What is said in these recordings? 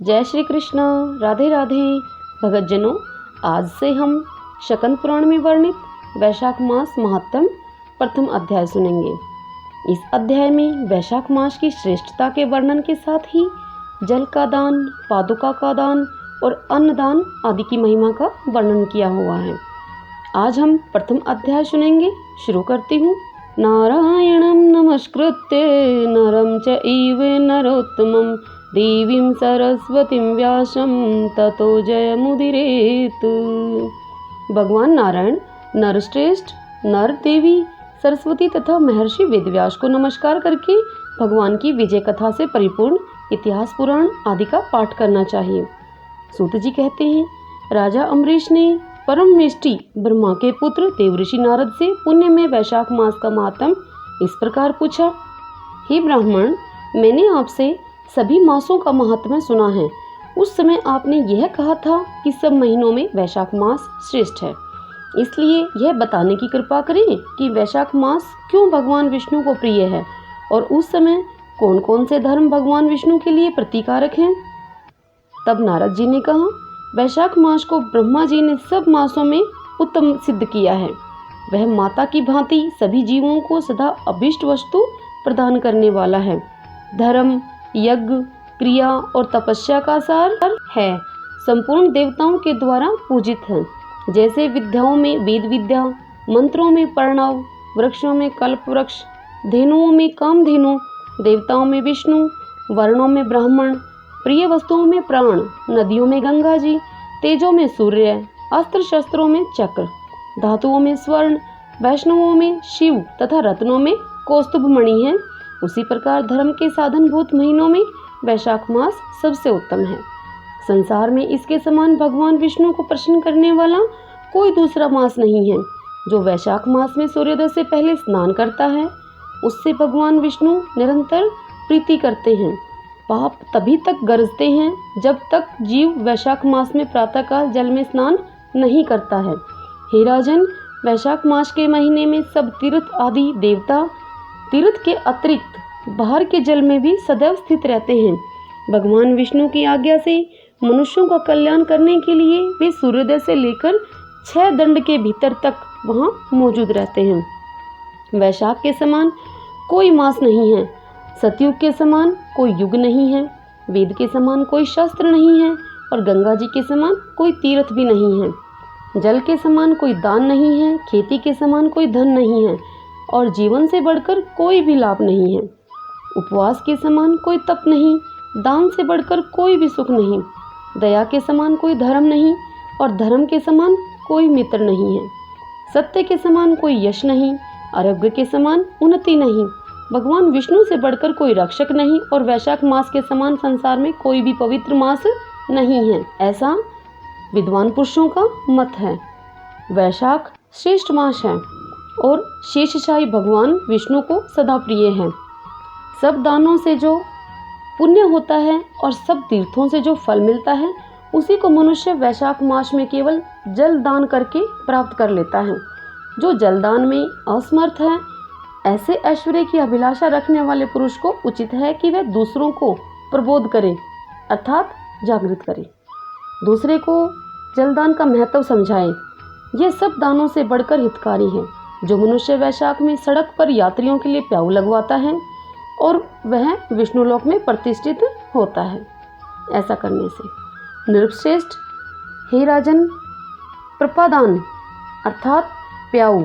जय श्री कृष्ण। राधे राधे। भगतजनों, आज से हम शकंद पुराण में वर्णित वैशाख मास महात्म प्रथम अध्याय सुनेंगे। इस अध्याय में वैशाख मास की श्रेष्ठता के वर्णन के साथ ही जल का दान, पादुका का दान और अन्नदान आदि की महिमा का वर्णन किया हुआ है। आज हम प्रथम अध्याय सुनेंगे। शुरू करती हूँ। नारायणं नमस्कृत्य नरं चैव नरोत्तमं देवीं सरस्वतीं व्यासं ततो जयमुदीरयेत्। भगवान नारायण, नरश्रेष्ठ, नर, देवी सरस्वती तथा महर्षि वेदव्यास को नमस्कार करके भगवान की विजय कथा से परिपूर्ण इतिहास पुराण आदि का पाठ करना चाहिए। सूत जी कहते हैं, राजा अम्बरीश ने परम मिष्टि ब्रह्मा के पुत्र देवऋषि नारद से पुण्य में वैशाख मास का महात्म इस प्रकार पूछा। हे ब्राह्मण, मैंने आपसे सभी मासों का महात्म्य सुना है। उस समय आपने यह कहा था कि सब महीनों में वैशाख मास श्रेष्ठ है। इसलिए यह बताने की कृपा करें कि वैशाख मास क्यों भगवान विष्णु को प्रिय है और उस समय कौन कौन से धर्म भगवान विष्णु के लिए प्रतिकारक हैं। तब नारद जी ने कहा, वैशाख मास को ब्रह्मा जी ने सब मासों में उत्तम सिद्ध किया है। वह माता की भांति सभी जीवों को सदा अभीष्ट वस्तु प्रदान करने वाला है। धर्म, यज्ञ, क्रिया और तपस्या का सार है। संपूर्ण देवताओं के द्वारा पूजित है। जैसे विद्याओं में वेद विद्या, मंत्रों में प्रणव, वृक्षों में कल्प वृक्ष, धेनुओं में कामधेनु, देवताओं में विष्णु, वर्णों में ब्राह्मण, प्रिय वस्तुओं में प्राण, नदियों में गंगा जी, तेजों में सूर्य, अस्त्र शस्त्रों में चक्र, धातुओं में स्वर्ण, वैष्णवों में शिव तथा रत्नों में कौस्तुभ मणि है। उसी प्रकार धर्म के साधनभूत महीनों में वैशाख मास सबसे उत्तम है। संसार में इसके समान भगवान विष्णु को प्रसन्न करने वाला कोई दूसरा मास नहीं है। जो वैशाख मास में सूर्योदय से पहले स्नान करता है, उससे भगवान विष्णु निरंतर प्रीति करते हैं। पाप तभी तक गरजते हैं जब तक जीव वैशाख मास में प्रातःकाल जल में स्नान नहीं करता है। हे राजन, वैशाख मास के महीने में सब तीर्थ आदि देवता तीर्थ के अतिरिक्त बाहर के जल में भी सदैव स्थित रहते हैं। भगवान विष्णु की आज्ञा से मनुष्यों का कल्याण करने के लिए वे सूर्योदय से लेकर 6 दंड के भीतर तक वहाँ मौजूद रहते हैं। वैशाख के समान कोई मास नहीं है। सतयुग के समान कोई युग नहीं है। वेद के समान कोई शास्त्र नहीं है और गंगा जी के समान कोई तीर्थ भी नहीं है। जल के समान कोई दान नहीं है। खेती के समान कोई धन नहीं है और जीवन से बढ़कर कोई भी लाभ नहीं है। उपवास के समान कोई तप नहीं। दान से बढ़कर कोई भी सुख नहीं। दया के समान कोई धर्म नहीं और धर्म के समान कोई मित्र नहीं है। सत्य के समान कोई यश नहीं। आरोग्य के समान उन्नति नहीं। भगवान विष्णु से बढ़कर कोई रक्षक नहीं और वैशाख मास के समान संसार में कोई भी पवित्र मास नहीं है। ऐसा विद्वान पुरुषों का मत है। वैशाख श्रेष्ठ मास है और शेषशाही भगवान विष्णु को सदा प्रिय है। सब दानों से जो पुण्य होता है और सब तीर्थों से जो फल मिलता है, उसी को मनुष्य वैशाख मास में केवल जल दान करके प्राप्त कर लेता है। जो जलदान में असमर्थ है, ऐसे ऐश्वर्य की अभिलाषा रखने वाले पुरुष को उचित है कि वह दूसरों को प्रबोध करे, अर्थात जागृत करे, दूसरे को जलदान का महत्व समझाए। यह सब दानों से बढ़कर हितकारी है। जो मनुष्य वैशाख में सड़क पर यात्रियों के लिए प्याऊ लगवाता है और वह विष्णुलोक में प्रतिष्ठित होता है। ऐसा करने से नृपश्रेष्ठ, हे राजन, प्रपादान अर्थात प्याऊ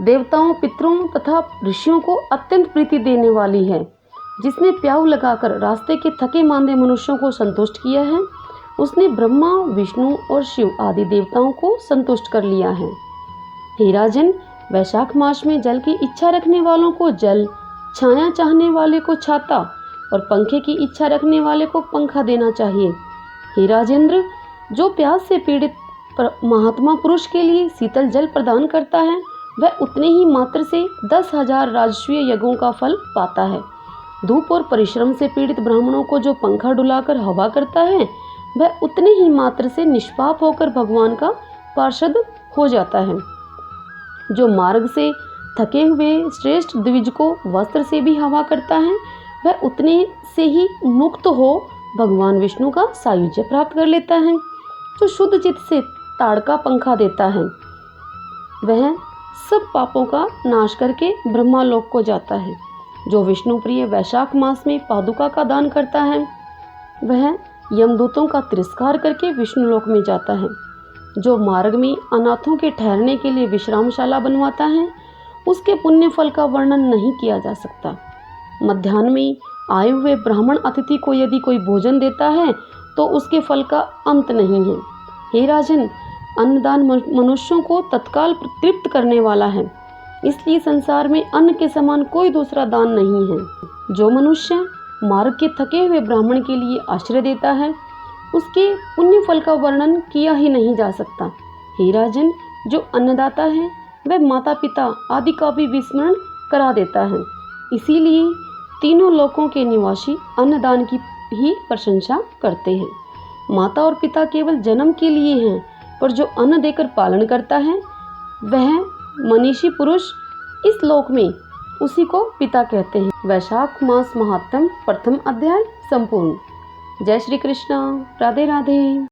देवताओं, पितरों तथा ऋषियों को अत्यंत प्रीति देने वाली है। जिसने प्याऊ लगाकर रास्ते के थके मांदे मनुष्यों को संतुष्ट किया है, उसने ब्रह्मा, विष्णु और शिव आदि देवताओं को संतुष्ट कर लिया है। हे राजन, वैशाख मास में जल की इच्छा रखने वालों को जल, छाया चाहने वाले को छाता और पंखे की इच्छा रखने वाले को पंखा देना चाहिए। हे राजेंद्र, जो प्यास से पीड़ित महात्मा पुरुष के लिए शीतल जल प्रदान करता है, वह उतने ही मात्र से 10,000 राजस्वीय यज्ञों का फल पाता है। धूप और परिश्रम से पीड़ित ब्राह्मणों को जो पंखा डुलाकर हवा करता है, वह उतने ही मात्र से निष्पाप होकर भगवान का पार्षद हो जाता है। जो मार्ग से थके हुए श्रेष्ठ द्विज को वस्त्र से भी हवा करता है, वह उतने से ही मुक्त हो भगवान विष्णु का सायुज्य प्राप्त कर लेता है। जो शुद्ध चित्त से ताड़का पंखा देता है वह सब पापों का नाश करके ब्रह्मालोक को जाता है। जो विष्णु प्रिय वैशाख मास में पादुका का दान करता है वह यमदूतों का तिरस्कार करके विष्णुलोक में जाता है। जो मार्ग में अनाथों के ठहरने के लिए विश्रामशाला बनवाता है उसके पुण्य फल का वर्णन नहीं किया जा सकता। मध्याह्न में आए हुए ब्राह्मण अतिथि को यदि कोई भोजन देता है तो उसके फल का अंत नहीं है। हे राजन, अन्नदान मनुष्यों को तत्काल तृप्त करने वाला है, इसलिए संसार में अन्न के समान कोई दूसरा दान नहीं है। जो मनुष्य मार्ग के थके हुए ब्राह्मण के लिए आश्रय देता है उसके पुण्य फल का वर्णन किया ही नहीं जा सकता। हे राजन, जो अन्नदाता है वह माता पिता आदि का भी विस्मरण करा देता है। इसीलिए तीनों लोकों के निवासी अन्नदान की ही प्रशंसा करते हैं। माता और पिता केवल जन्म के लिए हैं, पर जो अन्न देकर पालन करता है वह मनीषी पुरुष इस लोक में उसी को पिता कहते हैं। वैशाख मास महात्म प्रथम अध्याय संपूर्ण। जय श्री कृष्ण। राधे राधे।